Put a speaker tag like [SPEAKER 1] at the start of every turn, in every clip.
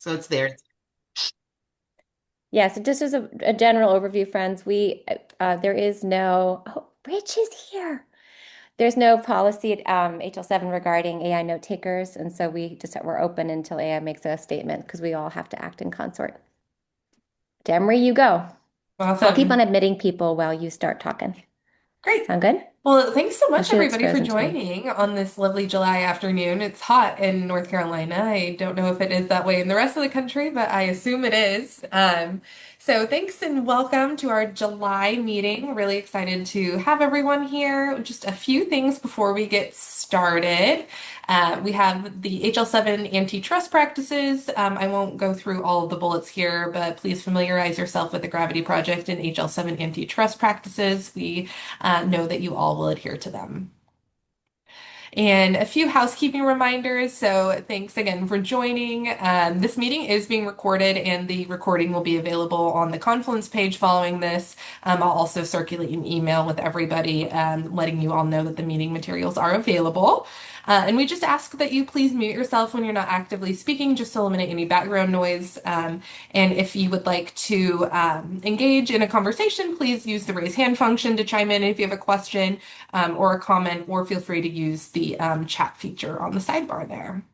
[SPEAKER 1] So it's there.
[SPEAKER 2] Yeah, so just as a general overview, friends, there is no, oh, Rich is here. There's no policy at HL7 regarding AI note takers, and so we're open until AI makes a statement because we all have to act in consort. Demery, you go. I'll keep on
[SPEAKER 3] Awesome.
[SPEAKER 2] admitting people while you start talking.
[SPEAKER 3] Great.
[SPEAKER 2] Sound good?
[SPEAKER 3] Well, thanks so
[SPEAKER 2] Oh,
[SPEAKER 3] much,
[SPEAKER 2] she looks
[SPEAKER 3] everybody, for
[SPEAKER 2] frozen too.
[SPEAKER 3] joining on this lovely July afternoon. It's hot in North Carolina. I don't know if it is that way in the rest of the country, but I assume it is. So thanks and welcome to our July meeting. Really excited to have everyone here. Just a few things before we get started. We have the HL7 antitrust practices. I won't go through all of the bullets here, but please familiarize yourself with the Gravity Project and HL7 antitrust practices. We know that you all will adhere to them. And a few housekeeping reminders. So, thanks again for joining. This meeting is being recorded, and the recording will be available on the Confluence page following this. I'll also circulate an email with everybody, letting you all know that the meeting materials are available. And we just ask that you please mute yourself when you're not actively speaking, just to eliminate any background noise. And if you would like to engage in a conversation, please use the raise hand function to chime in if you have a question or a comment, or feel free to use the chat feature on the sidebar there.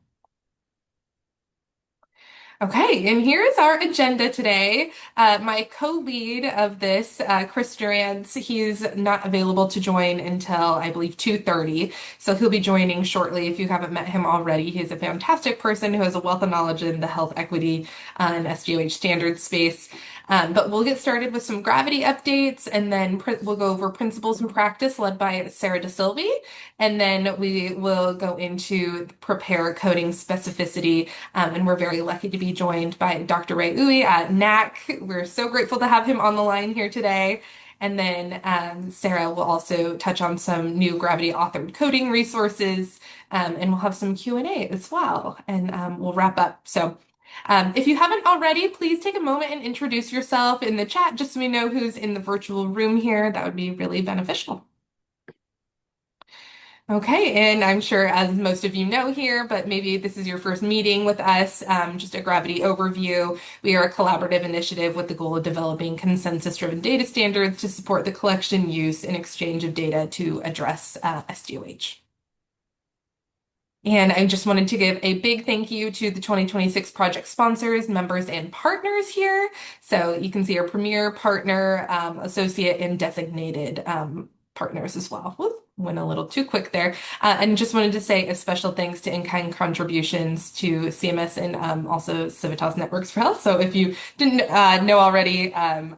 [SPEAKER 3] Okay, and here is our agenda today. My co-lead of this, Chris Durant, he's not available to join until I believe 2:30, so he'll be joining shortly if you haven't met him already. He's a fantastic person who has a wealth of knowledge in the health equity and SGOH standards space. But we'll get started with some gravity updates, and then we'll go over principles and practice led by Sarah DeSilvi, and then we will go into prepare coding specificity. And we're very lucky to be joined by Dr. Ray Uy at NAC. We're so grateful to have him on the line here today. And then Sarah will also touch on some new Gravity authored coding resources, and we'll have some Q&A as well. And we'll wrap up. So if you haven't already, please take a moment and introduce yourself in the chat just so we know who's in the virtual room here. That would be really beneficial. Okay, and I'm sure as most of you know here, but maybe this is your first meeting with us, just a Gravity overview. We are a collaborative initiative with the goal of developing consensus-driven data standards to support the collection, use, and exchange of data to address SDOH. And I just wanted to give a big thank you to the 2026 project sponsors, members, and partners here. So you can see our premier partner, associate, and designated partners as well. Whoop, went a little too quick there. And just wanted to say a special thanks to in-kind contributions to CMS and also Civitas Networks for Health. So if you didn't know already, I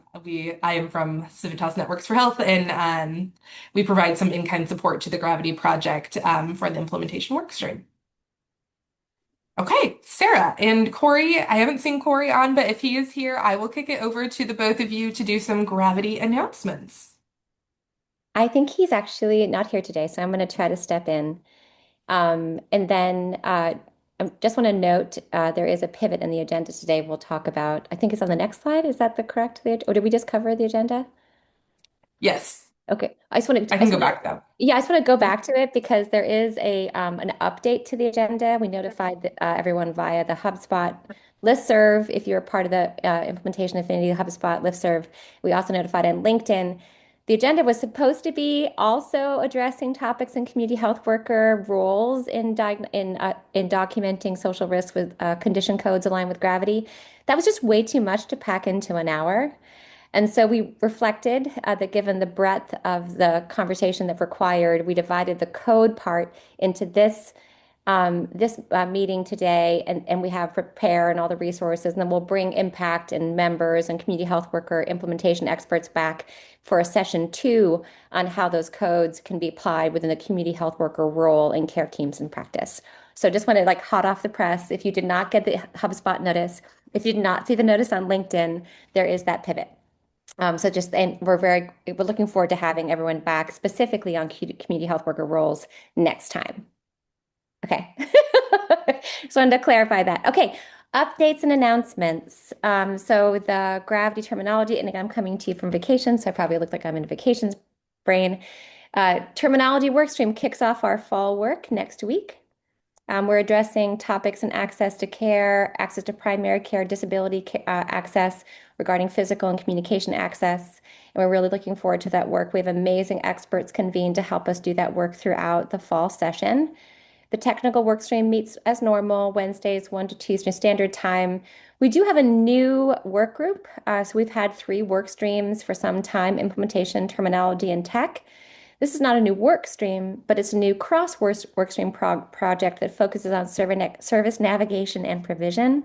[SPEAKER 3] am from Civitas Networks for Health, and we provide some in-kind support to the Gravity Project for the implementation workstream. Okay, Sarah and Corey, I haven't seen Corey on, but if he is here, I will kick it over to the both of you to do some Gravity announcements.
[SPEAKER 2] I think he's actually not here today, so I'm going to try to step in. And then I just want to note there is a pivot in the agenda today. We'll talk about, I think it's on the next slide. Is that the correct? Or did we just cover the agenda?
[SPEAKER 3] Yes,
[SPEAKER 2] Okay.
[SPEAKER 3] I can go back though.
[SPEAKER 2] Yeah, I just want to go back to it because there is a an update to the agenda. We notified everyone via the HubSpot listserv. If you're a part of the implementation Affinity HubSpot listserv, we also notified on LinkedIn. The agenda was supposed to be also addressing topics in community health worker roles in documenting social risks with condition codes aligned with gravity. That was just way too much to pack into an hour. And so we reflected that given the breadth of the conversation that required, we divided the code part into this meeting today, and we have prepare and all the resources, and then we'll bring impact and members and community health worker implementation experts back for a session two on how those codes can be applied within the community health worker role in care teams in practice. So just wanted like hot off the press, if you did not get the HubSpot notice, if you did not see the notice on LinkedIn, there is that pivot. And we're looking forward to having everyone back specifically on community health worker roles next time. Okay. Just wanted to clarify that. Okay. Updates and announcements. So the gravity terminology, and I'm coming to you from vacation, so I probably look like I'm in a vacations brain. Terminology workstream kicks off our fall work next week. We're addressing topics in access to care, access to primary care, disability access regarding physical and communication access. And we're really looking forward to that work. We have amazing experts convened to help us do that work throughout the fall session. The technical work stream meets as normal, Wednesdays, 1 to 2 Eastern Standard Time. We do have a new work group. So we've had three work streams for some time, implementation, terminology, and tech. This is not a new work stream, but it's a new cross work stream project that focuses on service navigation and provision.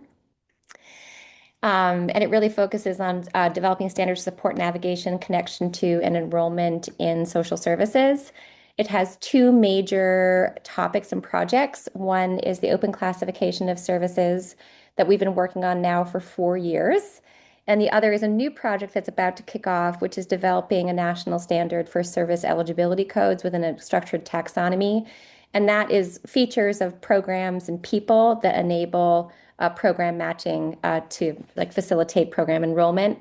[SPEAKER 2] And it really focuses on developing standards to support navigation, connection to, and enrollment in social services. It has two major topics and projects. One is the open classification of services that we've been working on now for 4 years. And the other is a new project that's about to kick off, which is developing a national standard for service eligibility codes within a structured taxonomy. And that is features of programs and people that enable program matching to like facilitate program enrollment.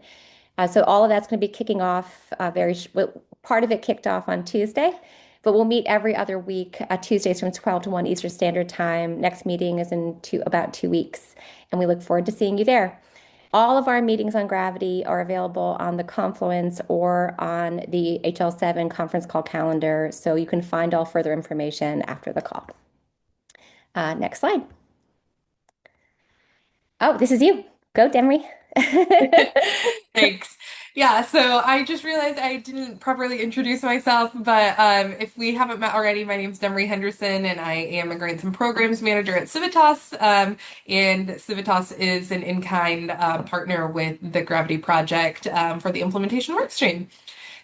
[SPEAKER 2] So all of that's going to be kicking off well, part of it kicked off on Tuesday, but we'll meet every other week, Tuesdays from 12 to 1 Eastern Standard Time. Next meeting is in about 2 weeks, and we look forward to seeing you there. All of our meetings on Gravity are available on the Confluence or on the HL7 conference call calendar, so you can find all further information after the call. Next slide. Oh, this is you. Go, Demery.
[SPEAKER 3] Thanks. Yeah, so I just realized I didn't properly introduce myself, but if we haven't met already, my name is Demery Henderson, and I am a Grants and Programs Manager at Civitas. And Civitas is an in-kind partner with the Gravity Project for the implementation workstream.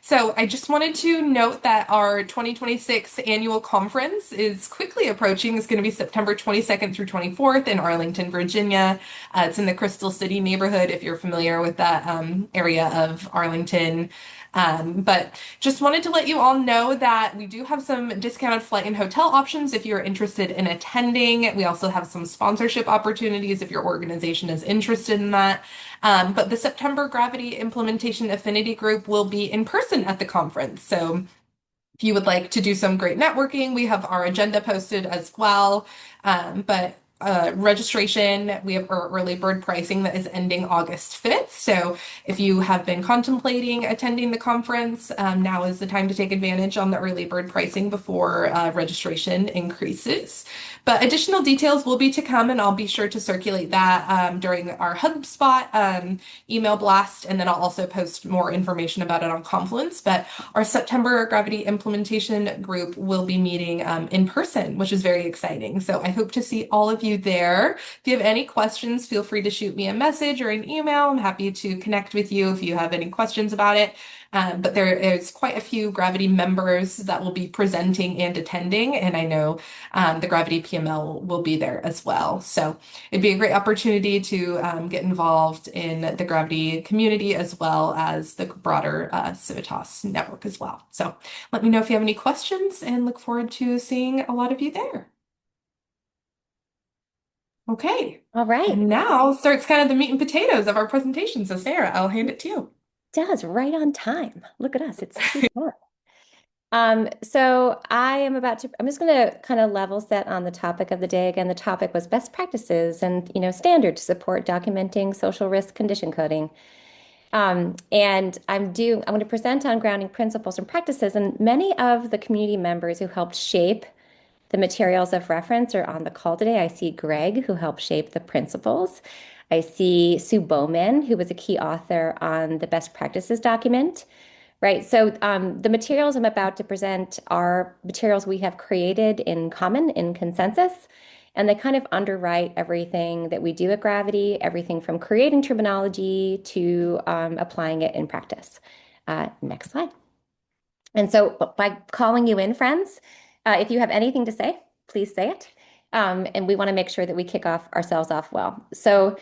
[SPEAKER 3] So I just wanted to note that our 2026 annual conference is quickly approaching. It's going to be September 22nd through 24th in Arlington, Virginia. It's in the Crystal City neighborhood, if you're familiar with that area of Arlington. But just wanted to let you all know that we do have some discounted flight and hotel options if you're interested in attending. We also have some sponsorship opportunities if your organization is interested in that. But the September Gravity Implementation Affinity Group will be in person at the conference. So if you would like to do some great networking, we have our agenda posted as well. But registration, we have our early bird pricing that is ending August 5th. So if you have been contemplating attending the conference, now is the time to take advantage on the early bird pricing before registration increases. But additional details will be to come, and I'll be sure to circulate that during our HubSpot email blast, and then I'll also post more information about it on Confluence. But our September Gravity Implementation Group will be meeting in person, which is very exciting. So I hope to see all of you there. If you have any questions, feel free to shoot me a message or an email. I'm happy to connect with you if you have any questions about it. But there is quite a few Gravity members that will be presenting and attending, and I know the Gravity PML will be there as well. So it'd be a great opportunity to get involved in the Gravity community as well as the broader Civitas network as well. So let me know if you have any questions, and look forward to seeing a lot of you there. Okay.
[SPEAKER 2] All right.
[SPEAKER 3] And now starts kind of the meat and potatoes of our presentation. So Sarah, I'll hand it to you.
[SPEAKER 2] Does right on time. Look at us. It's 2:00. So I'm just going to kind of level set on the topic of the day. Again, the topic was best practices and, standards to support documenting social risk condition coding. And I'm going to present on grounding principles and practices, and many of the community members who helped shape the materials of reference are on the call today. I see Greg, who helped shape the principles. I see Sue Bowman, who was a key author on the best practices document. Right. So the materials I'm about to present are materials we have created in common, in consensus, and they kind of underwrite everything that we do at Gravity, everything from creating terminology to applying it in practice. Next slide. And so by calling you in, friends, if you have anything to say, please say it. And we want to make sure that we kick ourselves off well. So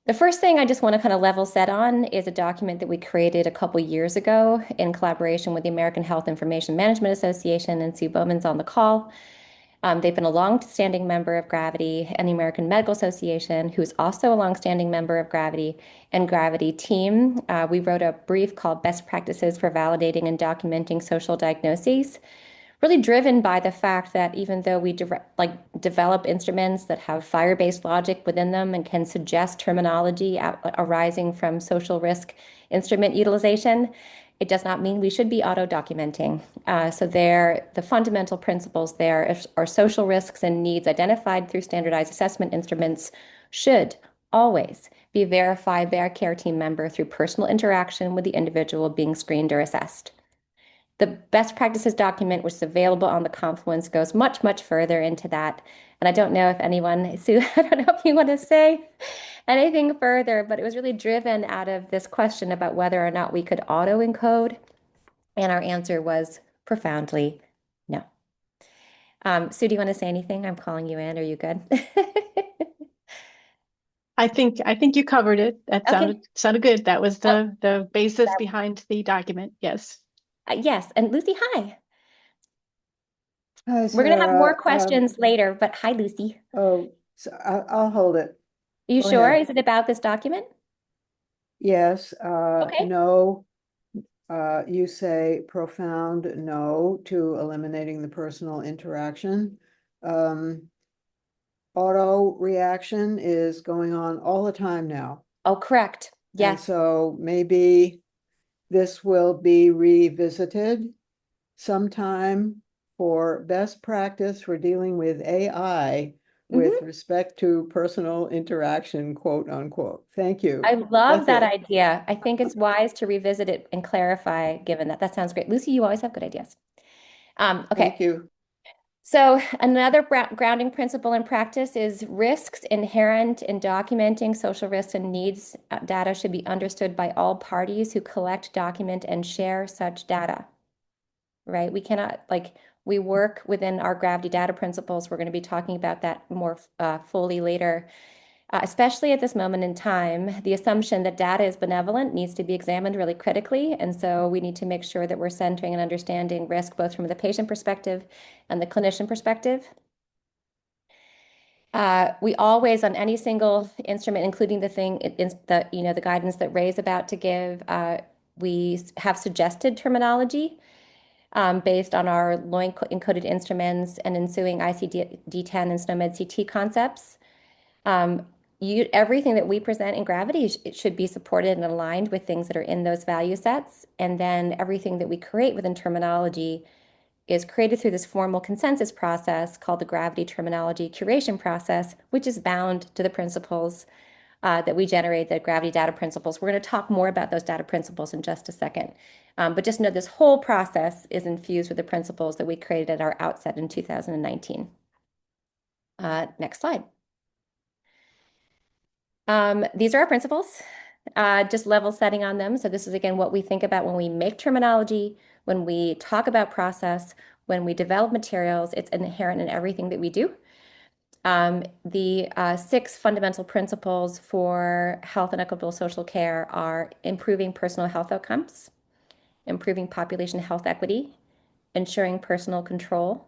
[SPEAKER 2] the first thing I just want to kind of level set on is a document that we created a couple years ago in collaboration with the American Health Information Management Association, and Sue Bowman's on the call. They've been a long-standing member of Gravity and the American Medical Association, who's also a long-standing member of Gravity and Gravity team. We wrote a brief called Best Practices for Validating and Documenting Social Diagnoses. really driven by the fact that even though we develop instruments that have fire-based logic within them and can suggest terminology arising from social risk instrument utilization, it does not mean we should be auto-documenting. So the fundamental principles there are social risks and needs identified through standardized assessment instruments should always be verified by our care team member through personal interaction with the individual being screened or assessed. The best practices document, which is available on the Confluence, goes much, much further into that. And I don't know if anyone, Sue, I don't know if you want to say anything further, but it was really driven out of this question about whether or not we could auto encode. And our answer was profoundly no. Sue, do you want to say anything? I'm calling you in. Are you good?
[SPEAKER 1] I think you covered it. That
[SPEAKER 2] Okay.
[SPEAKER 1] sounded good. That was
[SPEAKER 2] Oh,
[SPEAKER 1] the basis behind the document. Yes.
[SPEAKER 2] yes. And Lucy, hi.
[SPEAKER 4] Hi,
[SPEAKER 2] We're going to have more
[SPEAKER 4] Sarah.
[SPEAKER 2] questions later, but hi, Lucy.
[SPEAKER 4] I'll hold it.
[SPEAKER 2] Are you
[SPEAKER 4] Go
[SPEAKER 2] sure?
[SPEAKER 4] ahead.
[SPEAKER 2] Is it about this document?
[SPEAKER 4] Yes,
[SPEAKER 2] Okay.
[SPEAKER 4] no. You say profound no to eliminating the personal interaction. Um, Auto reaction is going on all the time now.
[SPEAKER 2] Oh, correct.
[SPEAKER 4] And
[SPEAKER 2] Yes.
[SPEAKER 4] so maybe this will be revisited sometime for best practice for dealing with AI with
[SPEAKER 2] Hmm.
[SPEAKER 4] respect to personal interaction, quote unquote. Thank
[SPEAKER 2] I
[SPEAKER 4] you.
[SPEAKER 2] love
[SPEAKER 4] That's
[SPEAKER 2] that
[SPEAKER 4] it.
[SPEAKER 2] idea. I think it's wise to revisit it and clarify, given that. That sounds great. Lucy, you always have good ideas.
[SPEAKER 4] Thank
[SPEAKER 2] Okay.
[SPEAKER 4] you.
[SPEAKER 2] So another grounding principle in practice is risks inherent in documenting social risks and needs data should be understood by all parties who collect, document, and share such data, right? We cannot, we work within our gravity data principles. We're going to be talking about that more fully later. Especially at this moment in time, the assumption that data is benevolent needs to be examined really critically. And so we need to make sure that we're centering and understanding risk both from the patient perspective and the clinician perspective. We always, on any single instrument, including the guidance that Ray's about to give, we have suggested terminology based on our loin encoded instruments and ensuing ICD-10 and SNOMED CT concepts. Um, Everything that we present in gravity, it should be supported and aligned with things that are in those value sets. And then everything that we create within terminology is created through this formal consensus process called the gravity terminology curation process, which is bound to the principles that we generate, the gravity data principles. We're going to talk more about those data principles in just a second. But just know this whole process is infused with the principles that we created at our outset in 2019. Next slide. These are our principles, just level setting on them. So this is, again, what we think about when we make terminology, when we talk about process, when we develop materials. It's inherent in everything that we do. The six fundamental principles for health and equitable social care are improving personal health outcomes, improving population health equity, ensuring personal control,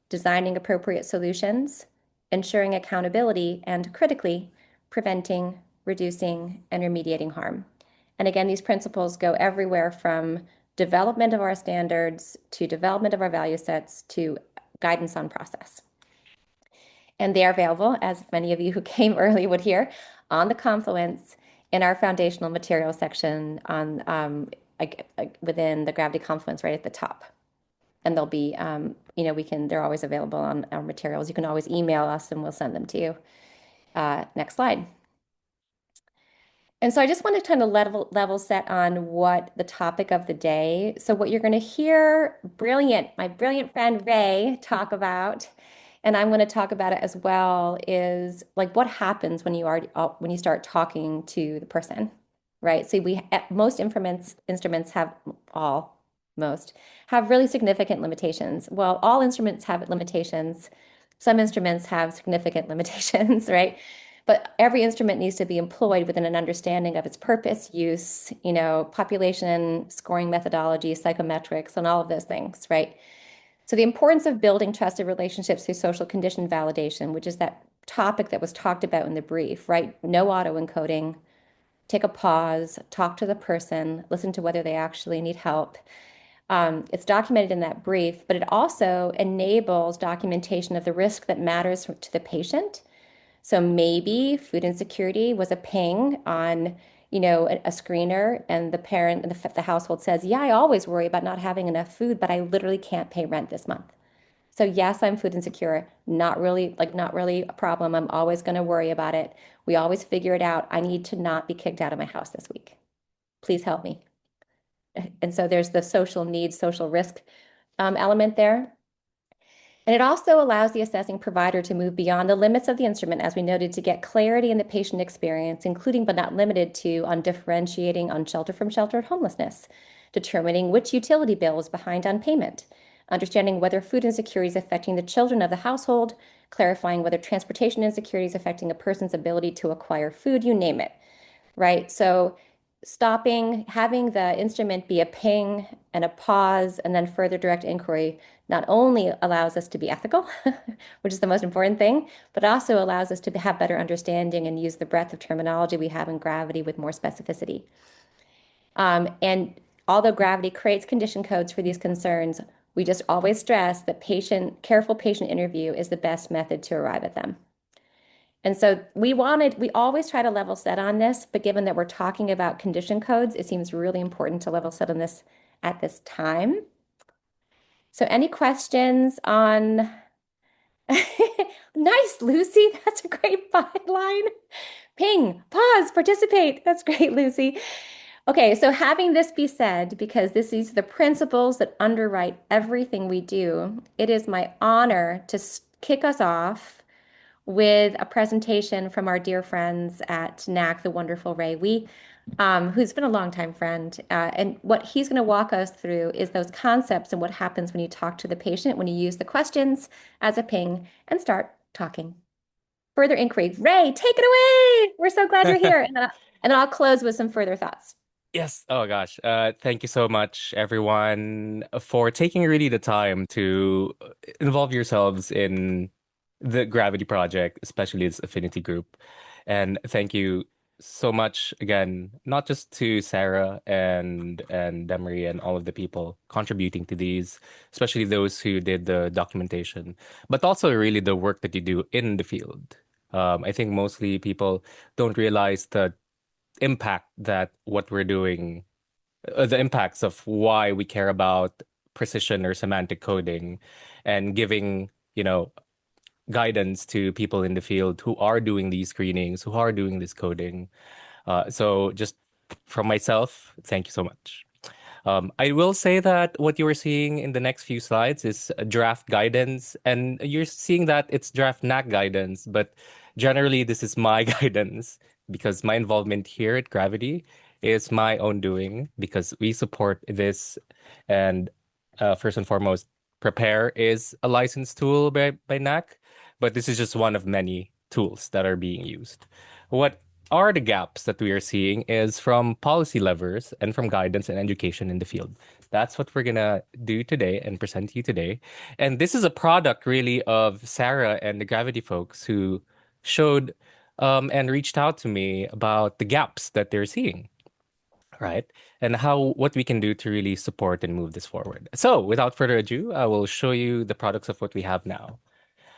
[SPEAKER 2] designing appropriate solutions, ensuring accountability, and critically, preventing, reducing, and remediating harm. And again, these principles go everywhere from development of our standards to development of our value sets to guidance on process. And they are available, as many of you who came early would hear, on the Confluence in our foundational materials section on within the Gravity Confluence right at the top. And they'll be, they're always available on our materials. You can always email us and we'll send them to you. Next slide. And so I just want to kind of level set on what the topic of the day. So what you're going to hear my brilliant friend Ray talk about, and I'm going to talk about it as well, is like what happens when you start talking to the person, right? So most instruments have all most have really significant limitations. Well, all instruments have limitations. Some instruments have significant limitations, right? But every instrument needs to be employed within an understanding of its purpose, use, population, scoring methodology, psychometrics, and all of those things, right? So the importance of building trusted relationships through social condition validation, which is that topic that was talked about in the brief, right? No auto encoding, take a pause, talk to the person, listen to whether they actually need help. It's documented in that brief, but it also enables documentation of the risk that matters to the patient. So maybe food insecurity was a ping on, a screener, and the parent and the household says, "Yeah, I always worry about not having enough food, but I literally can't pay rent this month." So yes, I'm food insecure. Not really a problem. I'm always going to worry about it. We always figure it out. I need to not be kicked out of my house this week. Please help me. And so there's the social needs, social risk element there. And it also allows the assessing provider to move beyond the limits of the instrument, as we noted, to get clarity in the patient experience, including but not limited to on differentiating on shelter from sheltered homelessness, determining which utility bill is behind on payment, understanding whether food insecurity is affecting the children of the household, clarifying whether transportation insecurity is affecting a person's ability to acquire food, you name it, right? So stopping, having the instrument be a ping and a pause, and then further direct inquiry not only allows us to be ethical, which is the most important thing, but also allows us to have better understanding and use the breadth of terminology we have in Gravity with more specificity. And although Gravity creates condition codes for these concerns, we just always stress that careful patient interview is the best method to arrive at them. And so we always try to level set on this, but given that we're talking about condition codes, it seems really important to level set on this at this time. So any questions on, nice, Lucy, that's a great byline. Ping, pause, participate. That's great, Lucy. Okay, so having this be said, because these are the principles that underwrite everything we do, it is my honor to kick us off with a presentation from our dear friends at NAC, the wonderful Ray who's been a longtime friend. And what he's going to walk us through is those concepts and what happens when you talk to the patient, when you use the questions as a ping and start talking. Further inquiry. Ray, take it away. We're so glad you're here. And then I'll close with some further thoughts.
[SPEAKER 5] Yes. Oh gosh. Thank you so much, everyone, for taking really the time to involve yourselves in the Gravity Project, especially its Affinity group. And thank you so much again, not just to Sarah and Demery and all of the people contributing to these, especially those who did the documentation, but also really the work that you do in the field. I think mostly people don't realize the impact that what we're doing, the impacts of why we care about precision or semantic coding and giving, guidance to people in the field who are doing these screenings, who are doing this coding. So just from myself, thank you so much. I will say that what you are seeing in the next few slides is a draft guidance, and you're seeing that it's draft NAC guidance, but generally this is my guidance because my involvement here at Gravity is my own doing because we support this. And first and foremost, Prepare is a licensed tool by NAC, but this is just one of many tools that are being used. What are the gaps that we are seeing is from policy levers and from guidance and education in the field. That's what we're gonna do today and present to you today. And this is a product really of Sarah and the Gravity folks who showed and reached out to me about the gaps that they're seeing, right? And what we can do to really support and move this forward. So without further ado, I will show you the products of what we have now.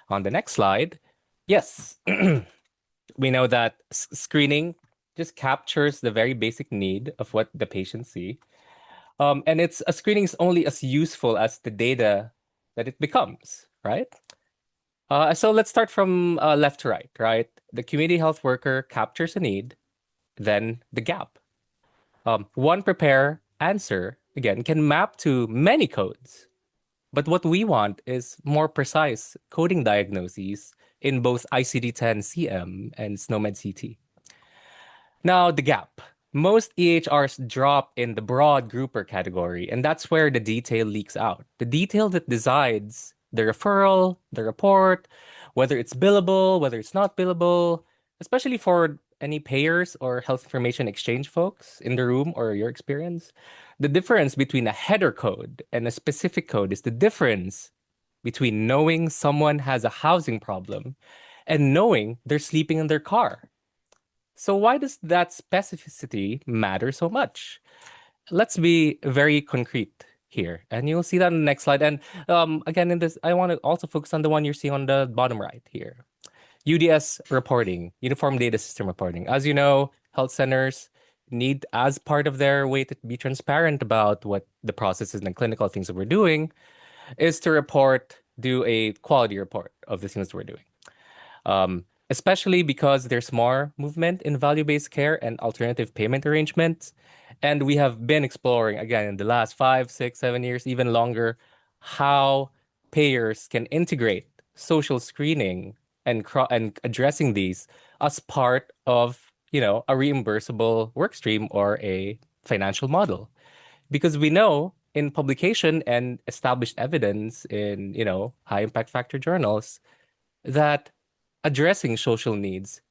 [SPEAKER 5] On the next slide, yes. We know that screening just captures the very basic need of what the patients see. And it's a screening is only as useful as the data that it becomes, right? So let's start from left to right, right? The community health worker captures a need, then the gap. One prepare answer, again, can map to many codes. But what we want is more precise coding diagnoses in both ICD-10 CM and SNOMED CT. Now, the gap. Most EHRs drop in the broad grouper category, and that's where the detail leaks out. The detail that decides the referral, the report, whether it's billable, whether it's not billable, especially for any payers or health information exchange folks in the room or your experience. The difference between a header code and a specific code is the difference between knowing someone has a housing problem and knowing they're sleeping in their car. So why does that specificity matter so much? Let's be very concrete here. And you'll see that on the next slide. And again, in this, I want to also focus on the one you're seeing on the bottom right here. UDS reporting, Uniform Data System reporting. As you know, health centers need, as part of their way to be transparent about what the processes and clinical things that we're doing, is to do a quality report of the things we're doing. Especially because there's more movement in value-based care and alternative payment arrangements. And we have been exploring, again, in the last 5, 6, 7 years, even longer, how payers can integrate social screening and addressing these as part of, a reimbursable work stream or a financial model. Because we know in publication and established evidence in, high impact factor journals that addressing social needs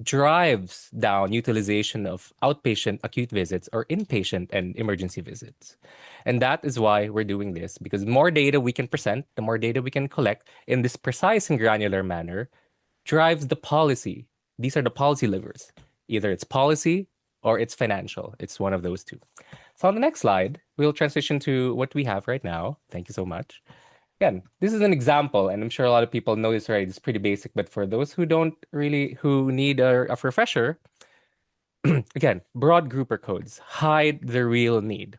[SPEAKER 5] drives down utilization of outpatient acute visits or inpatient and emergency visits. And that is why we're doing this, because more data we can present, the more data we can collect in this precise and granular manner drives the policy. These are the policy levers. Either it's policy or it's financial. It's one of those two. So on the next slide, we'll transition to what we have right now. Thank you so much. Again, this is an example, and I'm sure a lot of people know this already. It's pretty basic, but for those who who need a refresher, again, broad grouper codes hide the real need.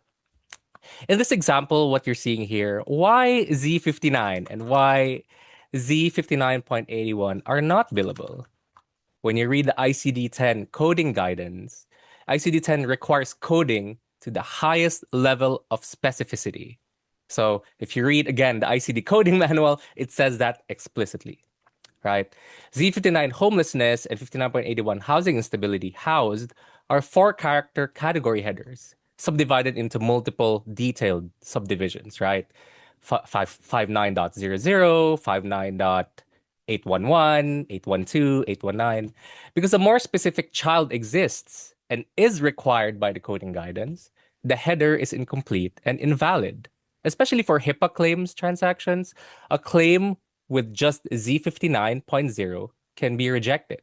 [SPEAKER 5] In this example, what you're seeing here, why Z59 and why Z59.81 are not billable? When you read the ICD-10 coding guidance, ICD-10 requires coding to the highest level of specificity. So if you read again the ICD coding manual, it says that explicitly, right? Z59 homelessness and 59.81 housing instability housed are 4-character category headers subdivided into multiple detailed subdivisions, right? 59.00, 59.811, 812, 819. Because a more specific child exists and is required by the coding guidance, the header is incomplete and invalid. Especially for HIPAA claims transactions, a claim with just Z59.0 can be rejected.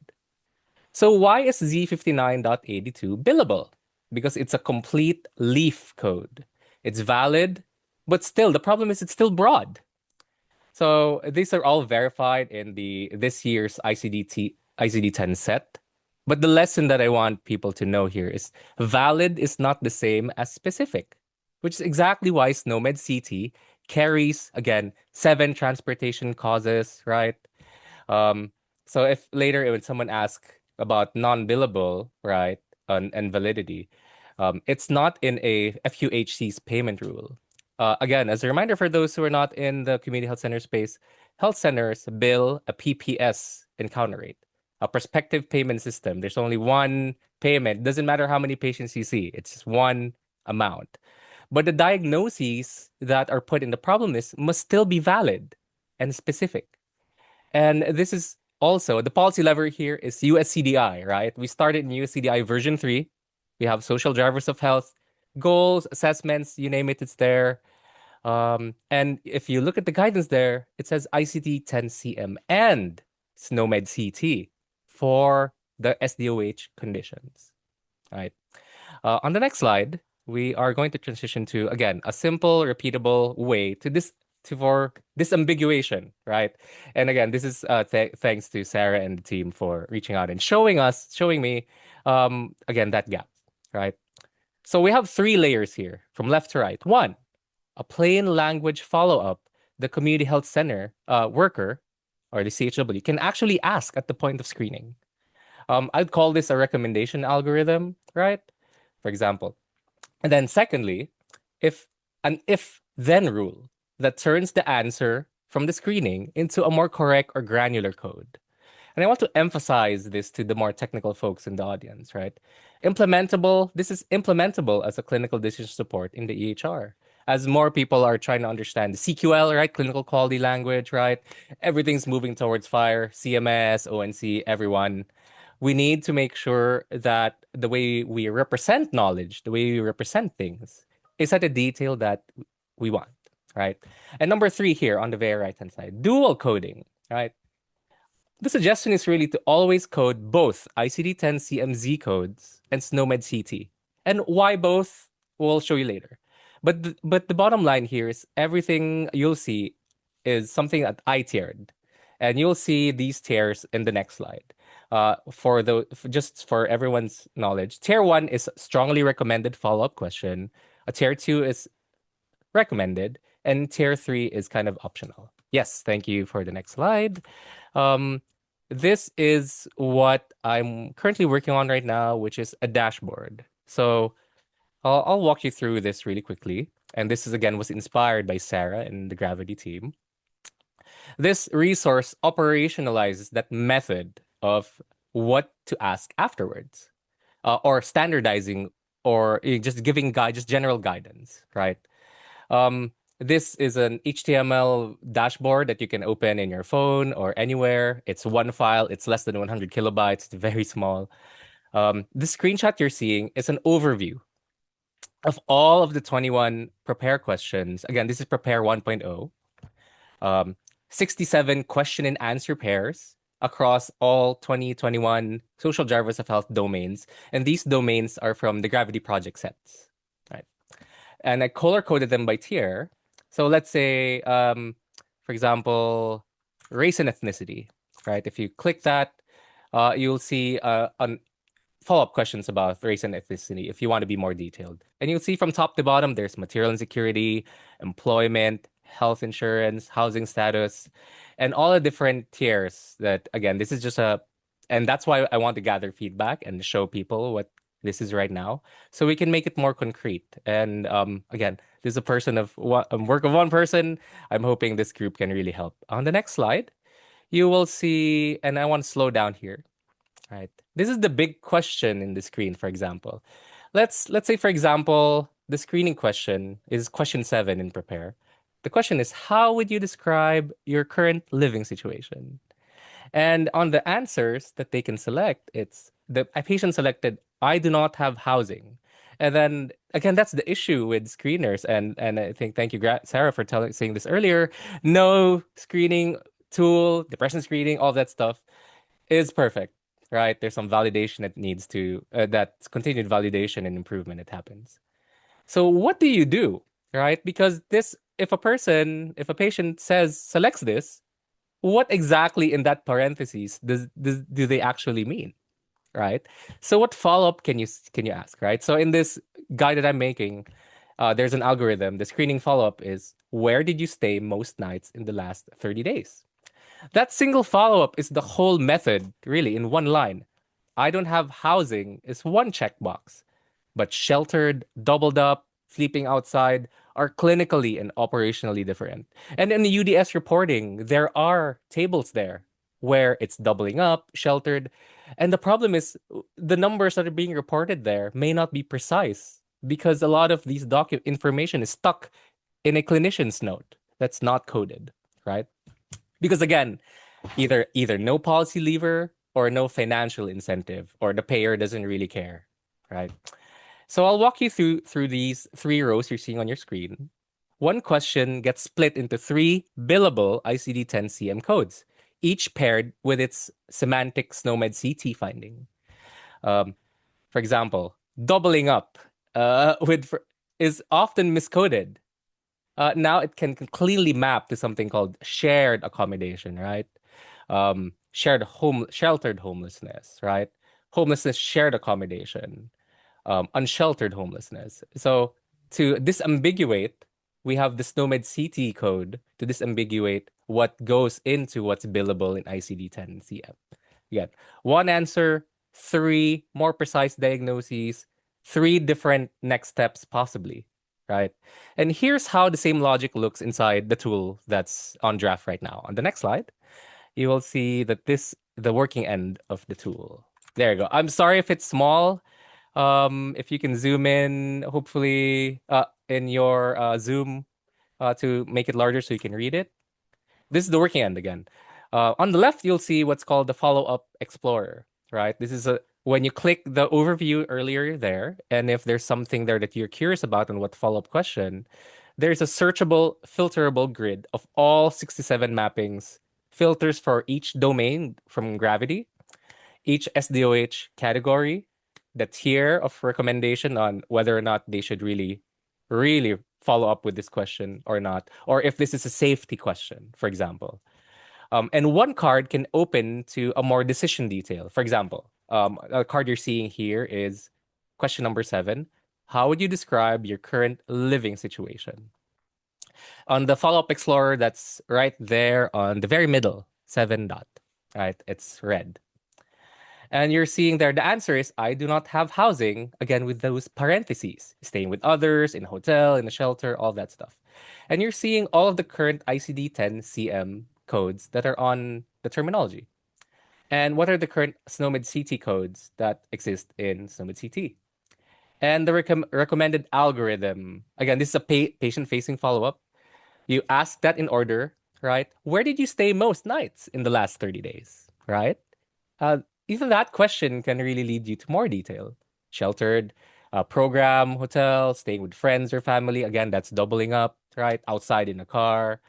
[SPEAKER 5] So why is Z59.82 billable? Because it's a complete leaf code. It's valid, but still, the problem is it's still broad. So these are all verified in this year's ICD-10 set. But the lesson that I want people to know here is valid is not the same as specific, which is exactly why SNOMED CT carries, again, 7 transportation causes, right? So if later when someone asks about non-billable, right, and validity, it's not in a FQHC's payment rule. Again, as a reminder for those who are not in the community health center space, health centers bill a PPS encounter rate, a prospective payment system. There's only one payment. Doesn't matter how many patients you see. It's just one amount. But the diagnoses that are put in the problem list must still be valid and specific. And this is also, the policy lever here is USCDI, right? We started in USCDI version 3. We have social drivers of health, goals, assessments, you name it, it's there. And if you look at the guidance there, it says ICD-10-CM and SNOMED CT for the SDOH conditions, right? On the next slide, we are going to transition to, again, a simple, repeatable way for disambiguation, right? And again, this is thanks to Sarah and the team for reaching out and showing me, again, that gap, right? So we have 3 layers here from left to right. 1, a plain language follow-up the community health center worker or the CHW can actually ask at the point of screening. I'd call this a recommendation algorithm, right? For example. And then secondly, an if-then rule that turns the answer from the screening into a more correct or granular code. And I want to emphasize this to the more technical folks in the audience, right? This is implementable as a clinical decision support in the EHR. As more people are trying to understand the CQL, right? Clinical quality language, right? Everything's moving towards FHIR, CMS, ONC, everyone. We need to make sure that the way we represent knowledge, the way we represent things, is at a detail that we want, right? And number 3 here on the very right-hand side, dual coding, right? The suggestion is really to always code both ICD-10 CMZ codes and SNOMED CT. And why both, we'll show you later. But the bottom line here is everything you'll see is something that I tiered, and you'll see these tiers in the next slide. Just for everyone's knowledge, tier one is strongly recommended follow-up question. A tier two is recommended, and tier three is kind of optional. Yes, thank you for the next slide. Um, this is what I'm currently working on right now, which is a dashboard. So I'll walk you through this really quickly. And this is again was inspired by Sarah and the Gravity team. This resource operationalizes that method of what to ask afterwards, or standardizing, or just giving just general guidance, right? Um, this is an HTML dashboard that you can open in your phone or anywhere. It's one file. It's less than 100 kilobytes. It's very small. The screenshot you're seeing is an overview of all of the 21 prepare questions. Again, this is prepare 1.0. 67 question and answer pairs across all 2021 social drivers of health domains. And these domains are from the Gravity project sets, right? And I color coded them by tier. So let's say, for example, race and ethnicity, right? If you click that, you'll see follow-up questions about race and ethnicity if you want to be more detailed. And you'll see from top to bottom, there's material insecurity, employment, health insurance, housing status, and all the different tiers that, again, this is just and that's why I want to gather feedback and show people what this is right now, so we can make it more concrete. And again, this is a work of one person. I'm hoping this group can really help. On the next slide, you will see, and I want to slow down here. Right. This is the big question in the screen, for example. Let's say, for example, the screening question is question 7 in Prepare. The question is, how would you describe your current living situation? And on the answers that they can select, it's a patient selected, I do not have housing. And then again, that's the issue with screeners. And I think thank you, Sarah, for saying this earlier. No screening tool, depression screening, all that stuff is perfect, right? There's some validation that needs to that's continued validation and improvement that happens. So what do you do, right? Because if a patient selects this, what exactly in that parentheses do they actually mean, right? So what follow-up can you ask, right? So in this guide that I'm making, there's an algorithm. The screening follow-up is, where did you stay most nights in the last 30 days? That single follow-up is the whole method, really, in one line. I don't have housing is one checkbox, but sheltered, doubled up, sleeping outside are clinically and operationally different. And in the UDS reporting, there are tables there where it's doubling up, sheltered. And the problem is the numbers that are being reported there may not be precise because a lot of these information is stuck in a clinician's note that's not coded, right? Because again, either no policy lever or no financial incentive, or the payer doesn't really care, right? So I'll walk you through these 3 rows you're seeing on your screen. One question gets split into 3 billable ICD-10 CM codes, each paired with its semantic SNOMED CT finding. For example, doubling up is often miscoded. Now it can clearly map to something called shared accommodation, right? Sheltered homelessness, right? Homelessness, shared accommodation, unsheltered homelessness. So to disambiguate, we have the SNOMED CT code to disambiguate what goes into what's billable in ICD-10 CM. Again, one answer, 3 more precise diagnoses, 3 different next steps possibly, right? And here's how the same logic looks inside the tool that's on draft right now. On the next slide, you will see that the working end of the tool. There you go. I'm sorry if it's small. If you can zoom in, hopefully, in your Zoom, to make it larger so you can read it. This is the working end again. On the left, you'll see what's called the follow-up explorer, right? This is when you click the overview earlier there, and if there's something there that you're curious about and what follow-up question, there's a searchable, filterable grid of all 67 mappings, filters for each domain from Gravity, each SDOH category, the tier of recommendation on whether or not they should really follow up with this question or not, or if this is a safety question, for example. And one card can open to a more decision detail. For example, a card you're seeing here is question number 7. How would you describe your current living situation? On the follow-up explorer, that's right there on the very middle, 7 dot, right? It's red. And you're seeing there, the answer is I do not have housing, again, with those parentheses, staying with others, in a hotel, in a shelter, all that stuff. And you're seeing all of the current ICD-10 CM codes that are on the terminology. And what are the current SNOMED CT codes that exist in SNOMED CT? And the recommended algorithm, again, this is a patient-facing follow-up. You ask that in order, right? Where did you stay most nights in the last 30 days, right? Uh, Even that question can really lead you to more detail. Sheltered, program, hotel, staying with friends or family. Again, that's doubling up, right? Outside in a car.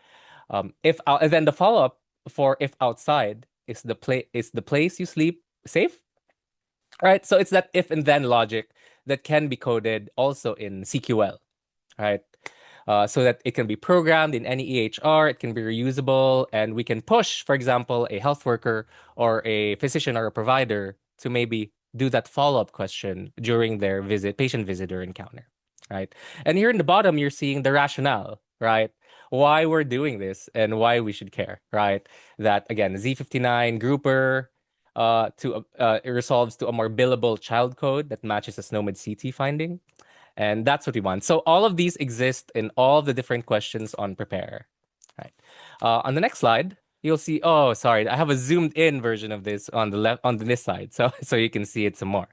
[SPEAKER 5] If and then the follow up for if outside is the place you sleep safe, right? So it's that if and then logic that can be coded also in CQL, right? So that it can be programmed in any EHR, it can be reusable, and we can push, for example, a health worker or a physician or a provider to maybe do that follow-up question during their patient visitor encounter, right? And here in the bottom, you're seeing the rationale, right? Why we're doing this and why we should care, right? That again, Z59 grouper it resolves to a more billable child code that matches a SNOMED CT finding. And that's what we want. So all of these exist in all of the different questions on Prepare. Right. On the next slide, you'll see, oh, sorry, I have a zoomed in version of this on the left, on this side. So you can see it some more.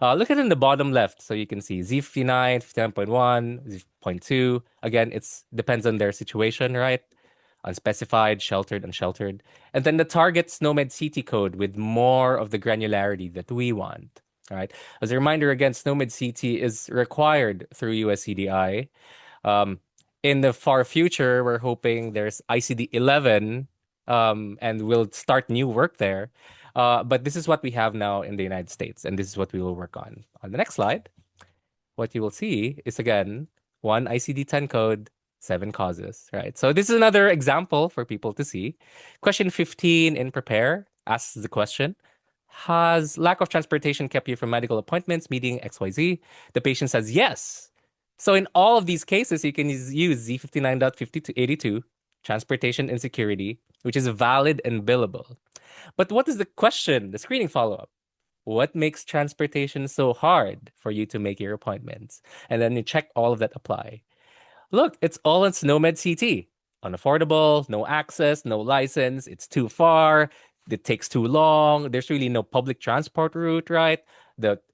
[SPEAKER 5] Look at it in the bottom left. So you can see Z59, 59.1, Z.2. Again, it's depends on their situation, right? Unspecified, sheltered, unsheltered. And then the target SNOMED CT code with more of the granularity that we want. All right. As a reminder, again, SNOMED CT is required through USCDI. In the far future, we're hoping there's ICD-11, and we'll start new work there. But this is what we have now in the United States, and this is what we will work on. On the next slide, what you will see is, again, one ICD-10 code, 7 causes, right? So this is another example for people to see. Question 15 in Prepare asks the question, has lack of transportation kept you from medical appointments, meeting XYZ? The patient says yes. So in all of these cases, you can use Z59.50 to 82, transportation insecurity, which is valid and billable. But what is the question, the screening follow-up? What makes transportation so hard for you to make your appointments? And then you check all of that apply. Look, it's all in SNOMED CT. Unaffordable, no access, no license, it's too far, it takes too long, there's really no public transport route, right?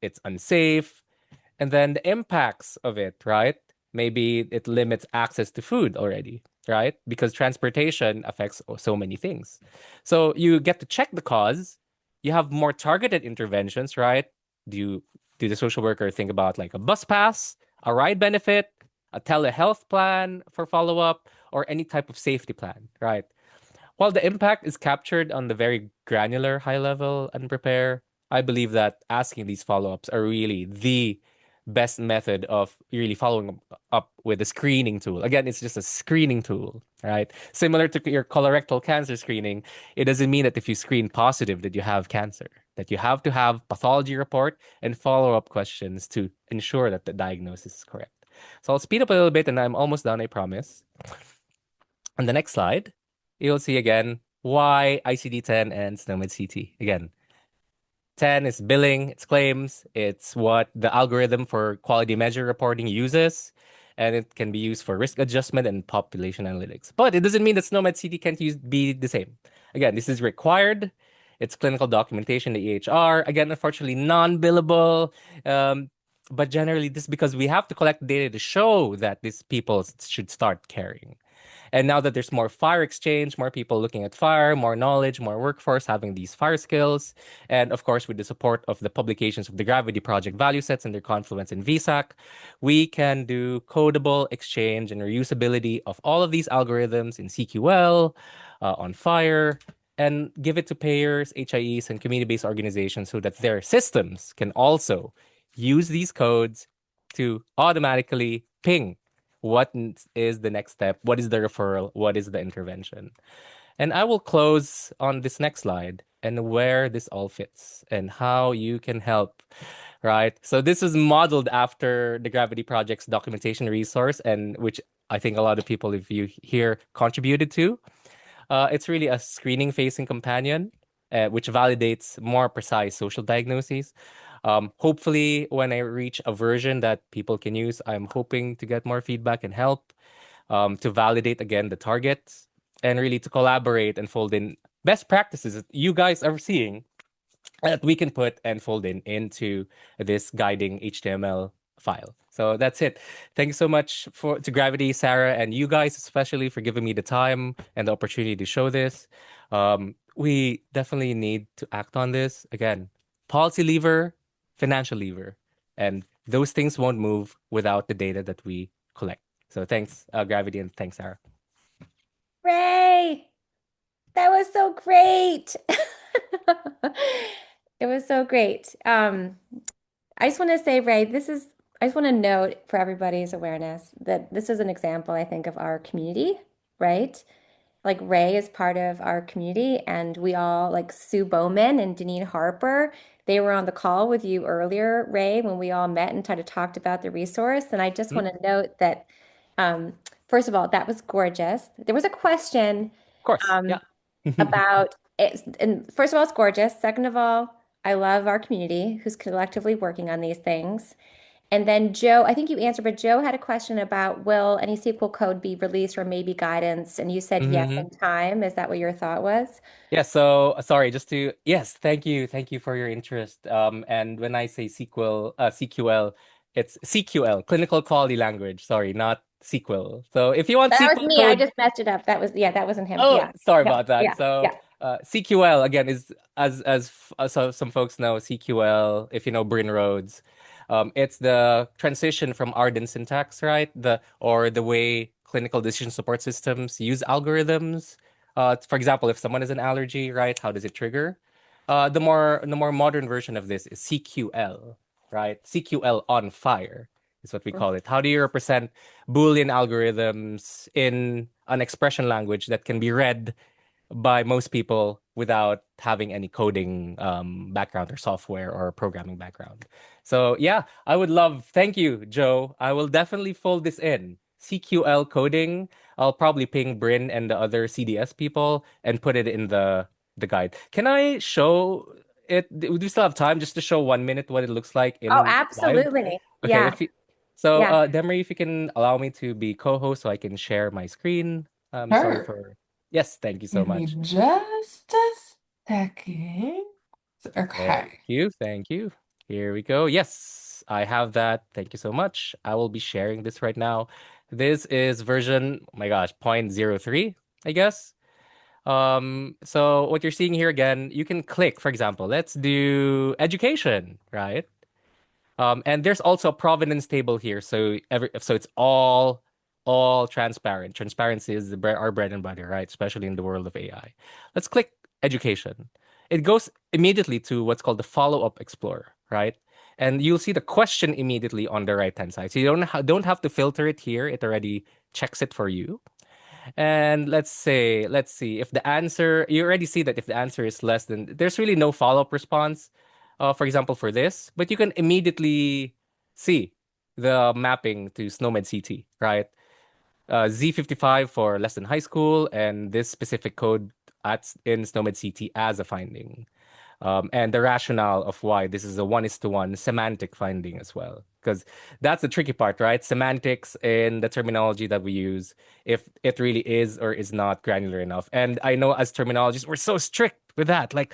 [SPEAKER 5] It's unsafe. And then the impacts of it, right? Maybe it limits access to food already, right? Because transportation affects so many things. So you get to check the cause. You have more targeted interventions, right? Do the social worker think about like a bus pass, a ride benefit, a telehealth plan for follow-up, or any type of safety plan, right? While the impact is captured on the very granular high level and Prepare, I believe that asking these follow-ups are really the best method of really following up with a screening tool. Again, it's just a screening tool, right? Similar to your colorectal cancer screening, it doesn't mean that if you screen positive that you have cancer, that you have to have pathology report and follow-up questions to ensure that the diagnosis is correct. So I'll speed up a little bit and I'm almost done, I promise. On the next slide, you'll see again why ICD-10 and SNOMED CT. Again, 10 is billing, it's claims, it's what the algorithm for quality measure reporting uses, and it can be used for risk adjustment and population analytics. But it doesn't mean that SNOMED CT can't be the same. Again, this is required. It's clinical documentation, the EHR. Again, unfortunately, non-billable. But generally, this is because we have to collect data to show that these people should start caring. And now that there's more fire exchange, more people looking at fire, more knowledge, more workforce having these fire skills, and of course, with the support of the publications of the Gravity Project value sets and their confluence in VSAC, we can do codable exchange and reusability of all of these algorithms in CQL, on fire, and give it to payers, HIEs, and community-based organizations so that their systems can also use these codes to automatically ping is the next step? What is the referral? What is the intervention? And I will close on this next slide and where this all fits and how you can help, right? So this is modeled after the Gravity Project's documentation resource, and which I think a lot of people, if you here, contributed to. It's really a screening facing companion, which validates more precise social diagnoses. Hopefully, when I reach a version that people can use, I'm hoping to get more feedback and help to validate again the targets and really to collaborate and fold in best practices that you guys are seeing that we can put and fold in into this guiding HTML file. So that's it. Thank you so much to Gravity, Sarah, and you guys especially for giving me the time and the opportunity to show this. We definitely need to act on this. Again, policy lever, financial lever, and those things won't move without the data that we collect. So thanks, Gravity, and thanks, Sarah.
[SPEAKER 2] Ray, that was so great. It was so great. I just want to say, Ray, I just want to note for everybody's awareness that this is an example, I think, of our community, right? Like Ray is part of our community, and we all, like Sue Bowman and Deneen Harper, they were on the call with you earlier, Ray, when we all met and kind of talked about the resource. And I just want to note that, first of all, that was gorgeous. There was a question
[SPEAKER 5] Of course, yeah.
[SPEAKER 2] about it. And first of all, it's gorgeous. Second of all, I love our community who's collectively working on these things. And then Joe, I think you answered, but Joe had a question about will any SQL code be released or maybe guidance? And you said yes
[SPEAKER 5] Mhm.
[SPEAKER 2] in time. Is that what your thought was?
[SPEAKER 5] Yeah, so sorry, yes, thank you. Thank you for your interest. And when I say CQL, it's CQL, Clinical Quality Language. Sorry, not SQL. So if you want
[SPEAKER 2] That was
[SPEAKER 5] SQL
[SPEAKER 2] me. I
[SPEAKER 5] code,
[SPEAKER 2] just messed it up. That was, yeah, that wasn't him.
[SPEAKER 5] oh,
[SPEAKER 2] Yeah.
[SPEAKER 5] sorry
[SPEAKER 2] Yeah.
[SPEAKER 5] about that.
[SPEAKER 2] Yeah.
[SPEAKER 5] So,
[SPEAKER 2] Yeah.
[SPEAKER 5] CQL again is so some folks know CQL. If you know Bryn Rhodes, it's the transition from Arden syntax, right? The way clinical decision support systems use algorithms. For example, if someone has an allergy, right? How does it trigger? The more modern version of this is CQL, right? CQL on fire is what we call it. How do you represent Boolean algorithms in an expression language that can be read by most people without having any coding background or software or programming background? So yeah, thank you, Joe. I will definitely fold this in. CQL coding, I'll probably ping Bryn and the other CDS people and put it in the guide. Can I show it? Do we still have time just to show 1 minute what it looks like
[SPEAKER 2] Oh,
[SPEAKER 5] in live?
[SPEAKER 2] absolutely.
[SPEAKER 5] Okay,
[SPEAKER 2] Yeah.
[SPEAKER 5] so,
[SPEAKER 2] Yeah.
[SPEAKER 5] Demery, if you can allow me to be co-host so I can share my screen. Sorry
[SPEAKER 3] Sure.
[SPEAKER 5] for. Yes, thank you so
[SPEAKER 3] Give me
[SPEAKER 5] much.
[SPEAKER 3] just a second.
[SPEAKER 5] Thank
[SPEAKER 3] Okay.
[SPEAKER 5] you, thank you. Here we go. Yes, I have that. Thank you so much. I will be sharing this right now. This is version, oh my gosh, 0.03, I guess. So what you're seeing here again, you can click, for example, let's do education, right? And there's also a provenance table here, so it's all transparent. Transparency is our bread and butter, right? Especially in the world of AI. Let's click education. It goes immediately to what's called the follow-up explorer, right? And you'll see the question immediately on the right-hand side. So you don't have to filter it here. It already checks it for you. And let's see if the answer, you already see that if the answer is less than, there's really no follow-up response, for example, for this, but you can immediately see the mapping to SNOMED CT, right? Z55 for less than high school, and this specific code in SNOMED CT as a finding, and the rationale of why this is a 1:1 semantic finding as well. Because that's the tricky part, right? Semantics in the terminology that we use, if it really is or is not granular enough. And I know as terminologists, we're so strict with that. Like,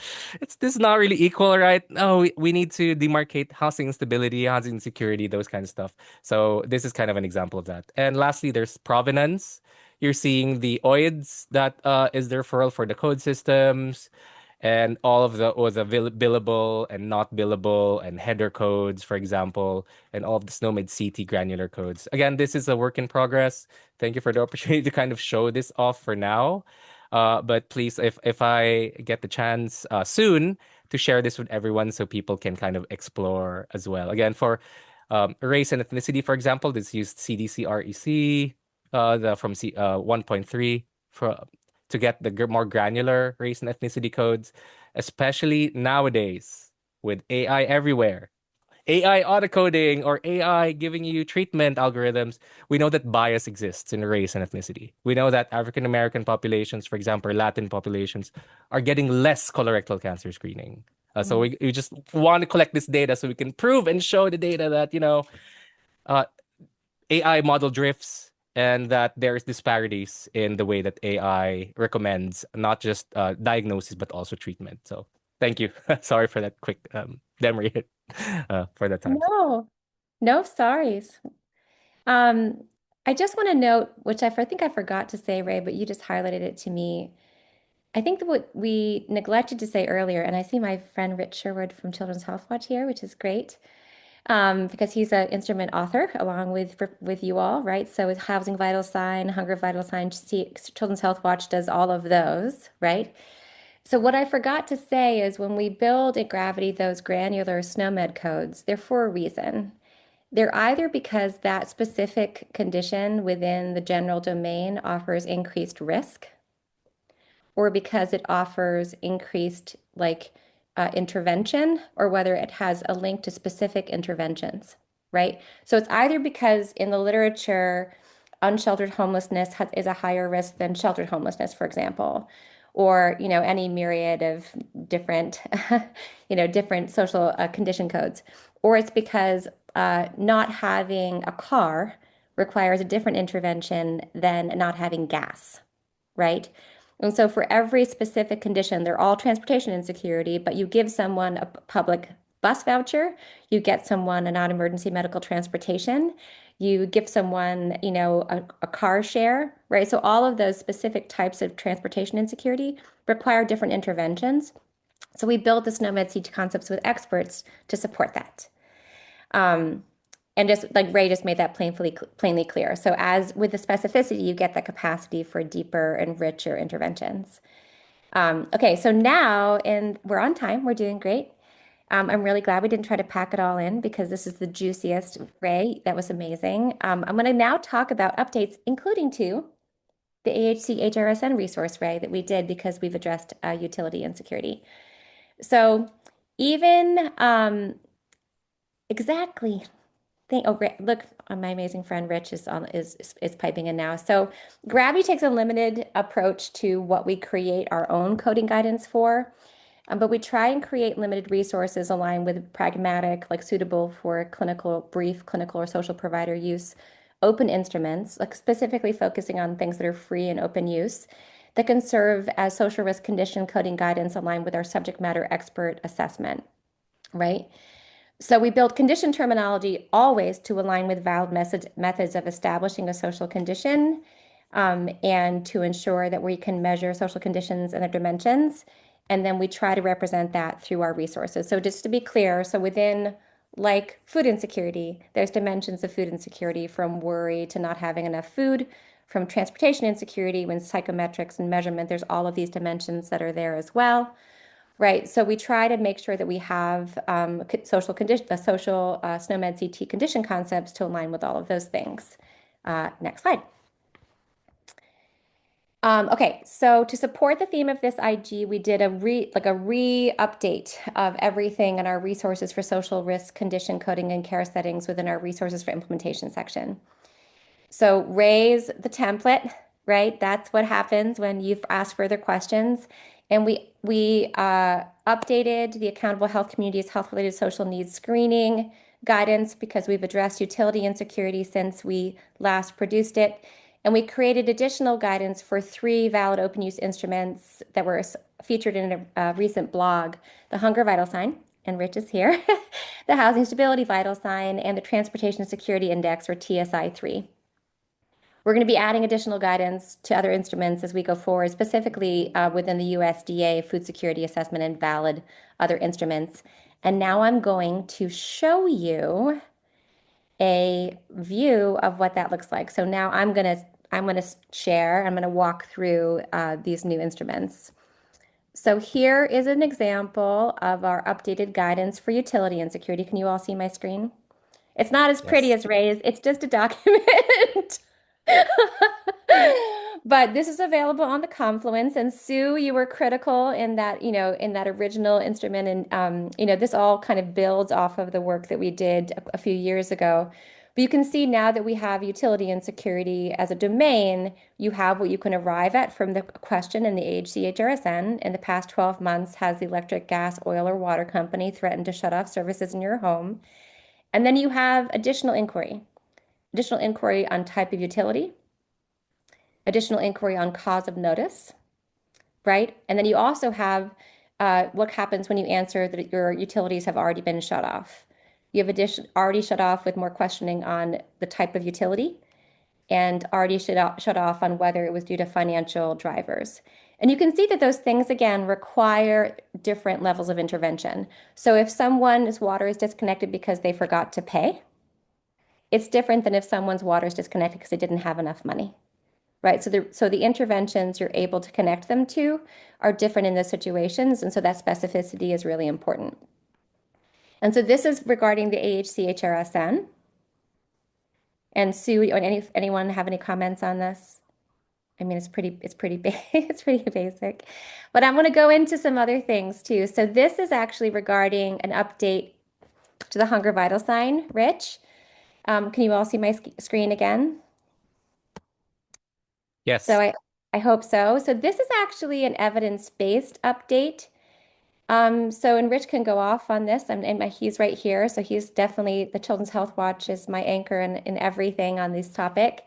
[SPEAKER 5] this is not really equal, right? No, we need to demarcate housing instability, housing insecurity, those kind of stuff. So this is kind of an example of that. And lastly, there's provenance. You're seeing the OIDs that is the referral for the code systems and all of the billable and not billable and header codes, for example, and all of the SNOMED CT granular codes. Again, this is a work in progress. Thank you for the opportunity to kind of show this off for now. But please, if I get the chance soon to share this with everyone so people can kind of explore as well. Again, for Race and ethnicity, for example, this used CDC REC from 1.3 to get the more granular race and ethnicity codes, especially nowadays with AI everywhere. AI autocoding or AI giving you treatment algorithms, we know that bias exists in race and ethnicity. We know that African American populations, for example, Latin populations, are getting less colorectal cancer screening. So we just want to collect this data so we can prove and show the data that, uh, AI model drifts and that there's disparities in the way that AI recommends not just diagnosis, but also treatment. So thank you. Sorry for that quick demo hit for that time.
[SPEAKER 2] No, no sorries. I just want to note, which I think I forgot to say, Ray, but you just highlighted it to me. I think that what we neglected to say earlier, and I see my friend Rich Sherwood from Children's Health Watch here, which is great, because he's an instrument author along with you all, right? So it's Housing Vital Sign, Hunger Vital Sign, Children's Health Watch does all of those, right? So what I forgot to say is when we build at Gravity those granular SNOMED codes, they're for a reason. They're either because that specific condition within the general domain offers increased risk, or because it offers increased intervention, or whether it has a link to specific interventions, right? So it's either because in the literature, unsheltered homelessness is a higher risk than sheltered homelessness, for example, or any myriad of different different social condition codes, or it's because not having a car requires a different intervention than not having gas, right? And so for every specific condition, they're all transportation insecurity, but you give someone a public bus voucher, you get someone a non-emergency medical transportation, you give someone, a car share, right? So all of those specific types of transportation insecurity require different interventions. So we build the SNOMED CT concepts with experts to support that. And just like Ray just made that plainly clear. So as with the specificity, you get the capacity for deeper and richer interventions. Okay, so now, and we're on time, we're doing great. I'm really glad we didn't try to pack it all in because this is the juiciest. Ray, that was amazing. I'm going to now talk about updates, including to the AHC HRSN resource, Ray, that we did because we've addressed utility and security. So even exactly. Look, my amazing friend Rich is piping in now. So Gravity takes a limited approach to what we create our own coding guidance for, but we try and create limited resources aligned with pragmatic, like suitable for brief clinical or social provider use, open instruments, like specifically focusing on things that are free and open use that can serve as social risk condition coding guidance aligned with our subject matter expert assessment, right? So we build condition terminology always to align with valid methods of establishing a social condition, and to ensure that we can measure social conditions and their dimensions. And then we try to represent that through our resources. So just to be clear, so within like food insecurity, there's dimensions of food insecurity from worry to not having enough food, from transportation insecurity, when psychometrics and measurement, there's all of these dimensions that are there as well. Right. So we try to make sure that we have social SNOMED CT condition concepts to align with all of those things. Next slide. Okay, so to support the theme of this IG, we did a re-update of everything in our resources for social risk condition coding and care settings within our resources for implementation section. So raise the template, right? That's what happens when you've asked further questions. And we updated the Accountable Health Community's health-related social needs screening guidance because we've addressed utility insecurity since we last produced it. And we created additional guidance for 3 valid open use instruments that were featured in a recent blog, the Hunger Vital Sign, and Rich is here, the Housing Stability Vital Sign, and the Transportation Security Index, or TSI-3. We're going to be adding additional guidance to other instruments as we go forward, specifically within the USDA Food Security Assessment and valid other instruments. And now I'm going to show you a view of what that looks like. So now I'm going to share, I'm going to walk through these new instruments. So here is an example of our updated guidance for utility and security. Can you all see my screen? It's not as pretty
[SPEAKER 5] Yes.
[SPEAKER 2] as Ray's. It's just a document. But this is available on the Confluence. And Sue, you were critical in that, in that original instrument. And, this all kind of builds off of the work that we did a few years ago. But you can see now that we have utility and security as a domain, you have what you can arrive at from the question in the AHCHRSN. In the past 12 months, has the electric, gas, oil, or water company threatened to shut off services in your home? And then you have additional inquiry on type of utility, additional inquiry on cause of notice, right? And then you also have what happens when you answer that your utilities have already been shut off. You have already shut off with more questioning on the type of utility and already shut off on whether it was due to financial drivers. And you can see that those things, again, require different levels of intervention. So if someone's water is disconnected because they forgot to pay, it's different than if someone's water is disconnected because they didn't have enough money, right? So the interventions you're able to connect them to are different in those situations, and so that specificity is really important. And so this is regarding the AHCHRSN. And Sue, anyone have any comments on this? I mean, it's pretty it's pretty basic, but I'm going to go into some other things too. So this is actually regarding an update to the hunger vital sign. Rich, can you all see my screen again?
[SPEAKER 5] Yes.
[SPEAKER 2] So I hope so. So this is actually an evidence-based update. And Rich can go off on this, and he's right here. So he's definitely, the Children's Health Watch is my anchor in everything on this topic.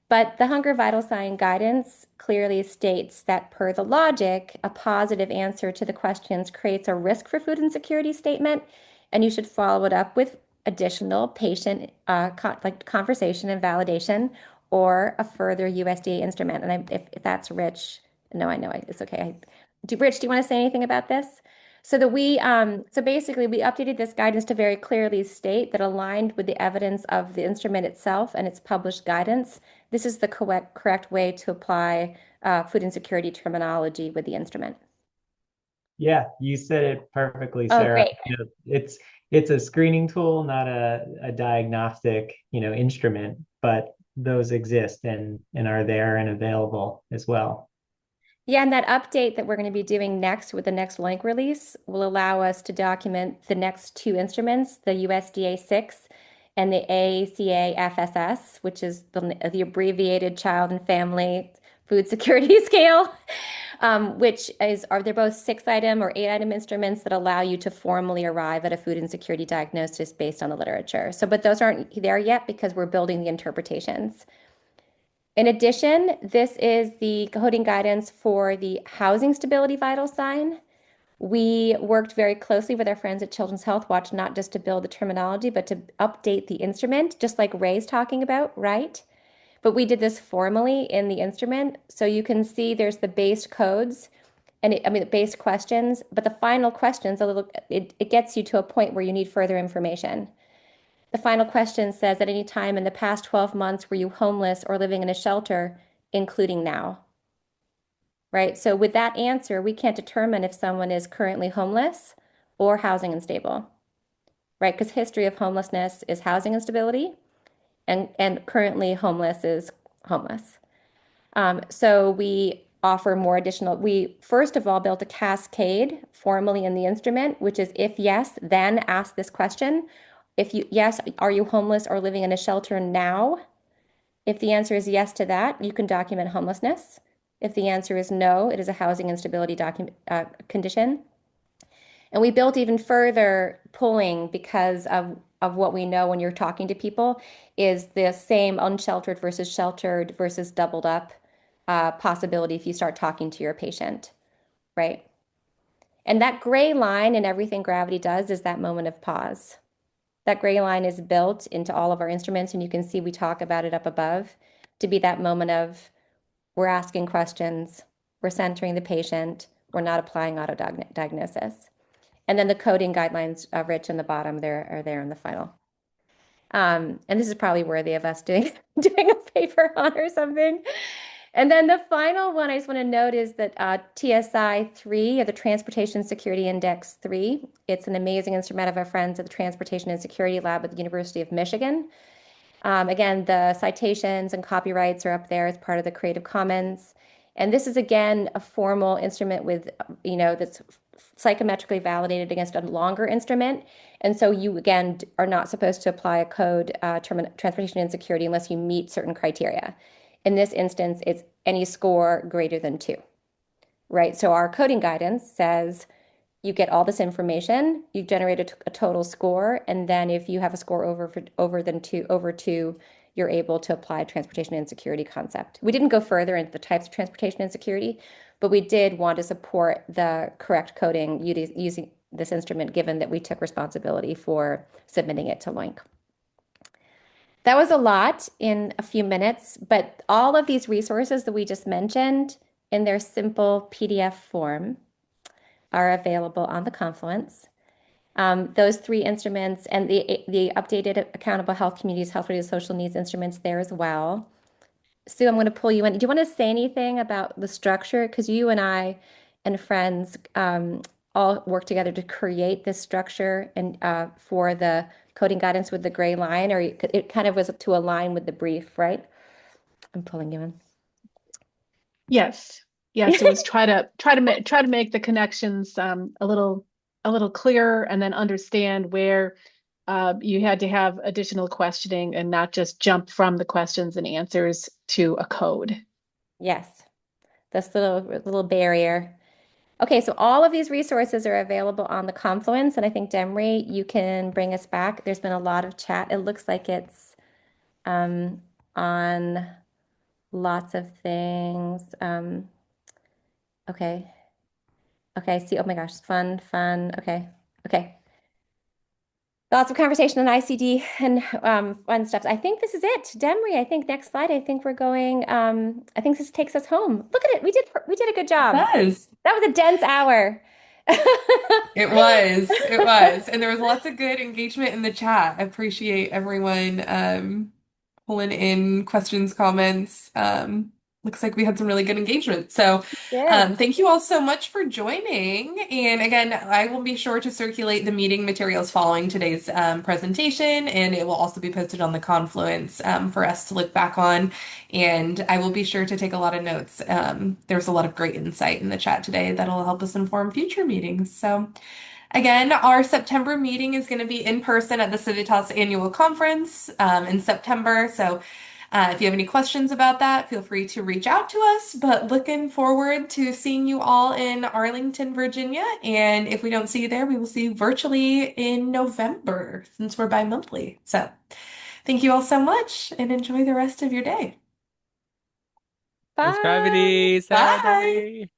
[SPEAKER 2] But the hunger vital sign guidance clearly states that per the logic, a positive answer to the questions creates a risk for food insecurity statement, and you should follow it up with additional patient conversation and validation or a further USDA instrument. And if that's Rich, no, I know it's okay. Rich, do you want to say anything about this? So basically we updated this guidance to very clearly state that aligned with the evidence of the instrument itself and its published guidance, this is the correct way to apply food insecurity terminology with the instrument.
[SPEAKER 6] Yeah, you said it perfectly,
[SPEAKER 2] Oh,
[SPEAKER 6] Sarah.
[SPEAKER 2] great.
[SPEAKER 6] It's a screening tool, not a diagnostic, instrument, but those exist and are there and available as well.
[SPEAKER 2] Yeah, and that update that we're going to be doing next with the next link release will allow us to document the next two instruments, the USDA 6 and the ACA FSS, which is the abbreviated Child and Family Food Security Scale, they're both 6-item or 8-item instruments that allow you to formally arrive at a food insecurity diagnosis based on the literature. But those aren't there yet because we're building the interpretations. In addition, this is the coding guidance for the housing stability vital sign. We worked very closely with our friends at Children's Health Watch, not just to build the terminology, but to update the instrument, just like Ray's talking about, right? But we did this formally in the instrument. So you can see there's the base codes and the base questions, but the final questions, it gets you to a point where you need further information. The final question says, at any time in the past 12 months, were you homeless or living in a shelter, including now? Right? So with that answer, we can't determine if someone is currently homeless or housing unstable, right? Because history of homelessness is housing instability, and currently homeless is homeless. So we offer more additional. We first of all built a cascade formally in the instrument, which is if yes, then ask this question. If yes, are you homeless or living in a shelter now? If the answer is yes to that, you can document homelessness. If the answer is no, it is a housing instability condition. And we built even further pulling because of what we know when you're talking to people is the same unsheltered versus sheltered versus doubled up possibility if you start talking to your patient, right? And that gray line in everything gravity does is that moment of pause. That gray line is built into all of our instruments, and you can see we talk about it up above to be that moment of we're asking questions, we're centering the patient, we're not applying auto diagnosis. And then the coding guidelines, Rich, in the bottom there are there in the final. And this is probably worthy of us doing a paper on or something. And then the final one I just want to note is that TSI 3, or the Transportation Security Index 3, it's an amazing instrument of our friends at the Transportation and Security Lab at the University of Michigan. Again, the citations and copyrights are up there as part of the Creative Commons. And this is, again, a formal instrument with, that's psychometrically validated against a longer instrument. And so you, again, are not supposed to apply a code, transportation and security, unless you meet certain criteria. In this instance, it's any score greater than 2, right? So our coding guidance says you get all this information, you generate a total score, and then if you have a score over 2, you're able to apply a transportation insecurity concept. We didn't go further into the types of transportation insecurity, but we did want to support the correct coding using this instrument, given that we took responsibility for submitting it to LOINC. That was a lot in a few minutes, but all of these resources that we just mentioned in their simple PDF form are available on the Confluence. Those 3 instruments and the updated accountable health communities, health-related social needs instruments there as well. Sue, I'm going to pull you in. Do you want to say anything about the structure? Because you and I and friends all work together to create this structure and for the coding guidance with the gray line, or it kind of was to align with the brief, right? I'm pulling you in.
[SPEAKER 1] Yes. Yes, it was try to make the connections a little clearer, and then understand where you had to have additional questioning and not just jump from the questions and answers to a code.
[SPEAKER 2] Yes, this little barrier. Okay, so all of these resources are available on the Confluence, and I think Demry, you can bring us back. There's been a lot of chat. It looks like it's on lots of things. Okay. Okay, see, oh my gosh, fun. Okay. Okay. Lots of conversation on ICD and fun stuff. I think this is it. Demry, I think next slide. I think we're going, I think this takes us home. Look at it. We did a good job.
[SPEAKER 3] Does.
[SPEAKER 2] That was a dense hour.
[SPEAKER 3] It was. It was. And there was lots of good engagement in the chat. I appreciate everyone pulling in questions, comments. Looks like we had some really good engagement. So
[SPEAKER 2] Did.
[SPEAKER 3] thank you all so much for joining. And again, I will be sure to circulate the meeting materials following today's presentation, and it will also be posted on the Confluence for us to look back on. And I will be sure to take a lot of notes. There's a lot of great insight in the chat today that'll help us inform future meetings. So again, our September meeting is going to be in person at the Civitas Annual Conference in September. So if you have any questions about that, feel free to reach out to us. But looking forward to seeing you all in Arlington, Virginia. And if we don't see you there, we will see you virtually in November, since we're bi-monthly. So thank you all so much, and enjoy the rest of your day.
[SPEAKER 2] Bye.
[SPEAKER 5] Thanks, Gravity.
[SPEAKER 3] Bye.
[SPEAKER 5] Saturday.